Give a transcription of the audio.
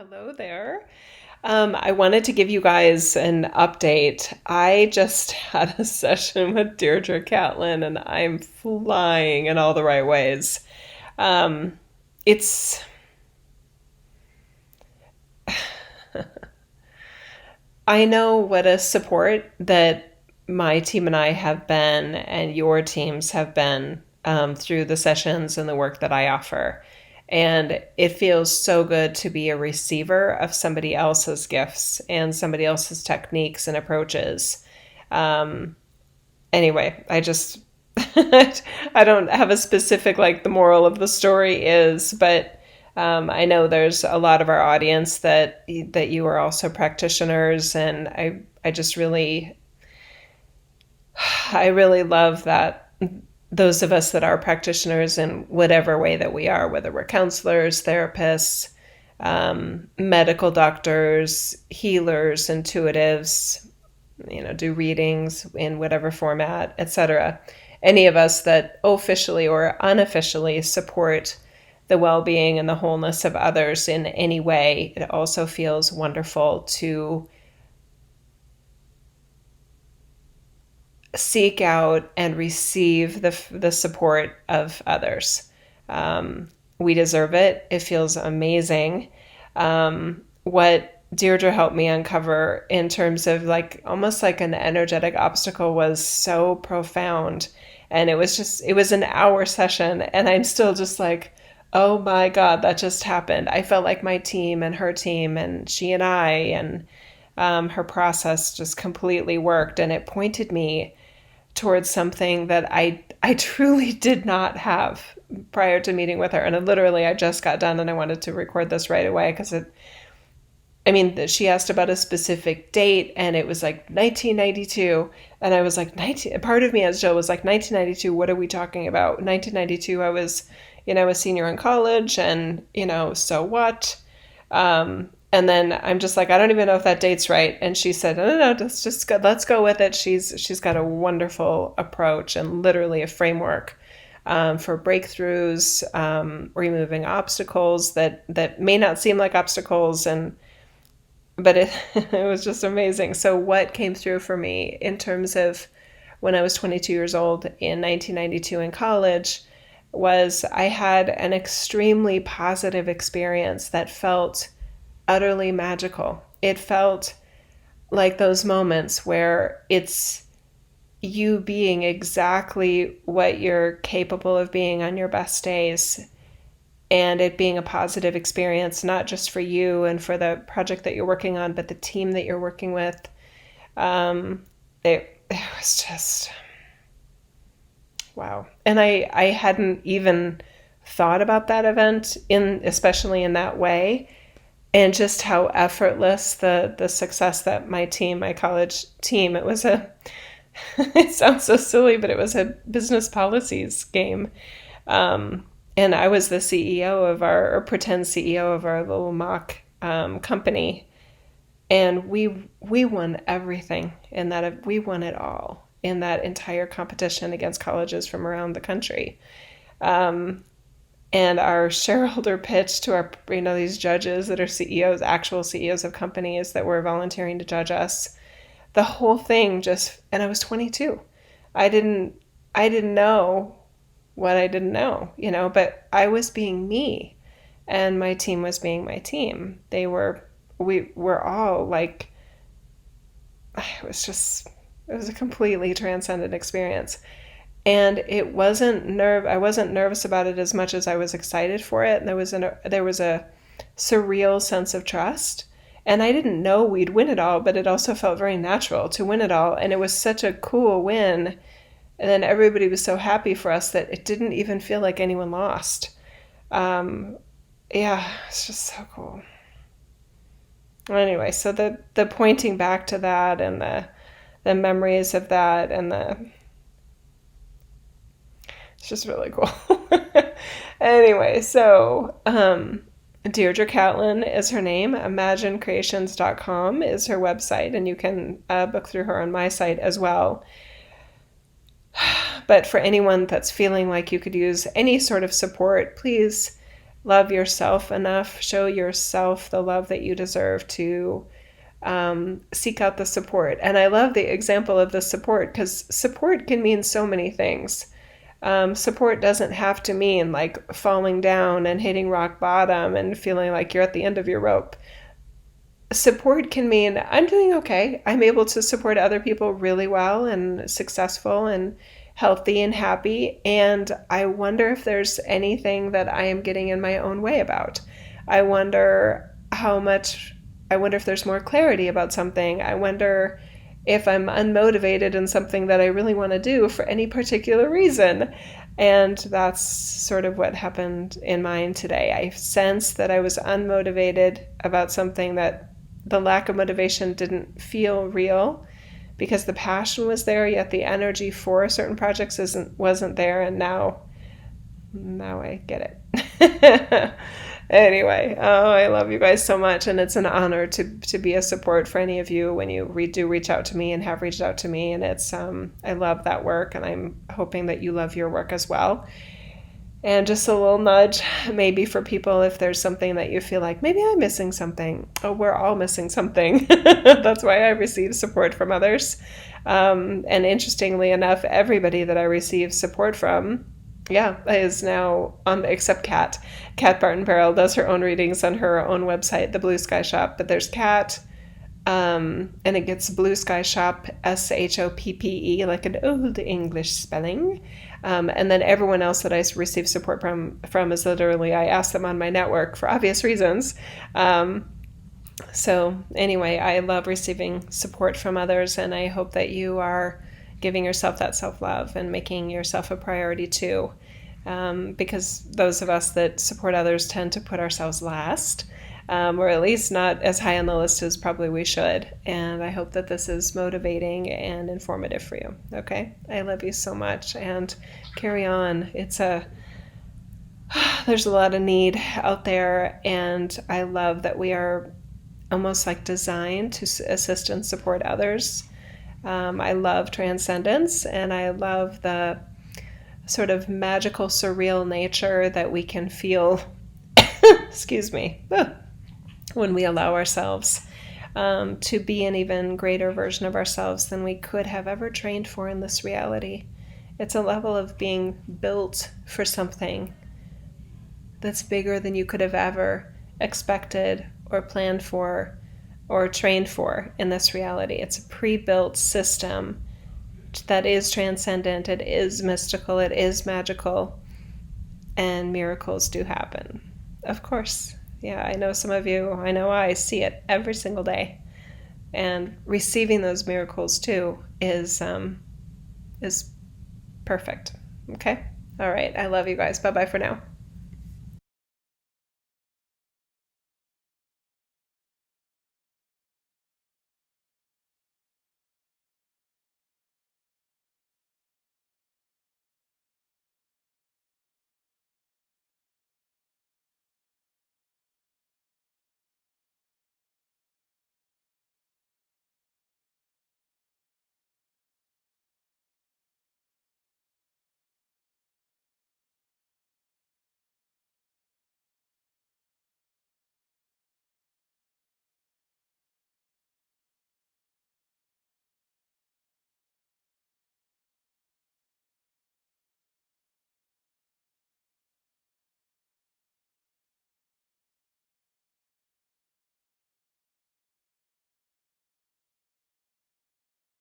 Hello there. I wanted to give you guys an update. I just had a session with Deirdre Catlin and I'm flying in all the right ways. Um, it's, I know what a support that my team and I have been and your teams have been through the sessions and the work that I offer. And it feels so good to be a receiver of somebody else's gifts and somebody else's techniques and approaches. Um, anyway, I just I don't have a specific like the moral of the story is, but I know there's a lot of our audience that you are also practitioners, and I just really I really love that those of us that are practitioners in whatever way that we are, whether we're counselors, therapists, medical doctors, healers, intuitives, do readings in whatever format, etc. Any of us that officially or unofficially support the well-being and the wholeness of others in any way, it also feels wonderful to seek out and receive the support of others. We deserve it. It feels amazing. What Deirdre helped me uncover in terms of like almost like an energetic obstacle was so profound. And it was an hour session. And I'm still just like, oh my God, that just happened. I felt like my team and her team and she and I and her process just completely worked. And it pointed me towards something that I truly did not have prior to meeting with her. And literally, I just got done and I wanted to record this right away because she asked about a specific date and it was like 1992. And I was like, 19, part of me as Jill was like, 1992, what are we talking about? 1992, I was, a senior in college and, so what? And then I'm just like, I don't even know if that date's right. And she said, no, just go, let's go with it. She's got a wonderful approach and literally a framework for breakthroughs, removing obstacles that may not seem like obstacles, but it it was just amazing. So what came through for me in terms of when I was 22 years old in 1992 in college was I had an extremely positive experience that felt utterly magical. It felt like those moments where it's you being exactly what you're capable of being on your best days and it being a positive experience, not just for you and for the project that you're working on, but the team that you're working with. It was just, wow. And I hadn't even thought about that event especially in that way, and just how effortless the success that my college team, it was a it sounds so silly, but it was a business policies game. And I was the CEO of or pretend CEO of our little mock company. And we won everything in that. We won it all in that entire competition against colleges from around the country. And our shareholder pitch to our, these judges that are CEOs, actual CEOs of companies that were volunteering to judge us, the whole thing and I was 22. I didn't know what I didn't know, but I was being me and my team was being my team. We were all like, it was a completely transcendent experience. And I wasn't nervous about it as much as I was excited for it. And there was a surreal sense of trust. And I didn't know we'd win it all, but it also felt very natural to win it all. And it was such a cool win. And then everybody was so happy for us that it didn't even feel like anyone lost. Yeah, it's just so cool. Anyway, so the pointing back to that and the memories of that and it's just really cool. Anyway, so Deirdre Catlin is her name. imaginecreations.com is her website, and you can book through her on my site as well. But for anyone that's feeling like you could use any sort of support, please love yourself enough, show yourself the love that you deserve to seek out the support. And I love the example of the support because support can mean so many things. Support doesn't have to mean like falling down and hitting rock bottom and feeling like you're at the end of your rope. Support can mean I'm doing okay. I'm able to support other people really well and successful and healthy and happy. And I wonder if there's anything that I am getting in my own way about. I wonder I wonder if there's more clarity about something. I wonder if I'm unmotivated in something that I really want to do for any particular reason. And that's sort of what happened in mine today. I sensed that I was unmotivated about something that the lack of motivation didn't feel real because the passion was there, yet the energy for certain projects wasn't there. And now I get it. Anyway, oh, I love you guys so much, and it's an honor to be a support for any of you when you do reach out to me and have reached out to me. And it's I love that work, and I'm hoping that you love your work as well. And just a little nudge, maybe for people, if there's something that you feel like maybe I'm missing something. Oh, we're all missing something. That's why I receive support from others. And interestingly enough, everybody that I receive support from, is now except Kat. Kat Barton Barrel does her own readings on her own website, the Blue Sky Shop. But there's Kat, and it gets Blue Sky Shop, SHOPPE, like an old English spelling. And then everyone else that I receive support from is literally, I ask them on my network for obvious reasons. So anyway, I love receiving support from others, and I hope that you are giving yourself that self-love and making yourself a priority too. Because those of us that support others tend to put ourselves last, or at least not as high on the list as probably we should. And I hope that this is motivating and informative for you. Okay? I love you so much, and carry on. There's a lot of need out there, and I love that we are almost like designed to assist and support others. I love transcendence, and I love the sort of magical, surreal nature that we can feel, excuse me, when we allow ourselves to be an even greater version of ourselves than we could have ever trained for in this reality. It's a level of being built for something that's bigger than you could have ever expected or planned for or trained for in this reality. It's a pre-built system that is transcendent, it is mystical, it is magical, and miracles do happen. Of course. Yeah, I know some of you, I know I see it every single day. And receiving those miracles too is perfect. Okay? All right. I love you guys. Bye-bye for now.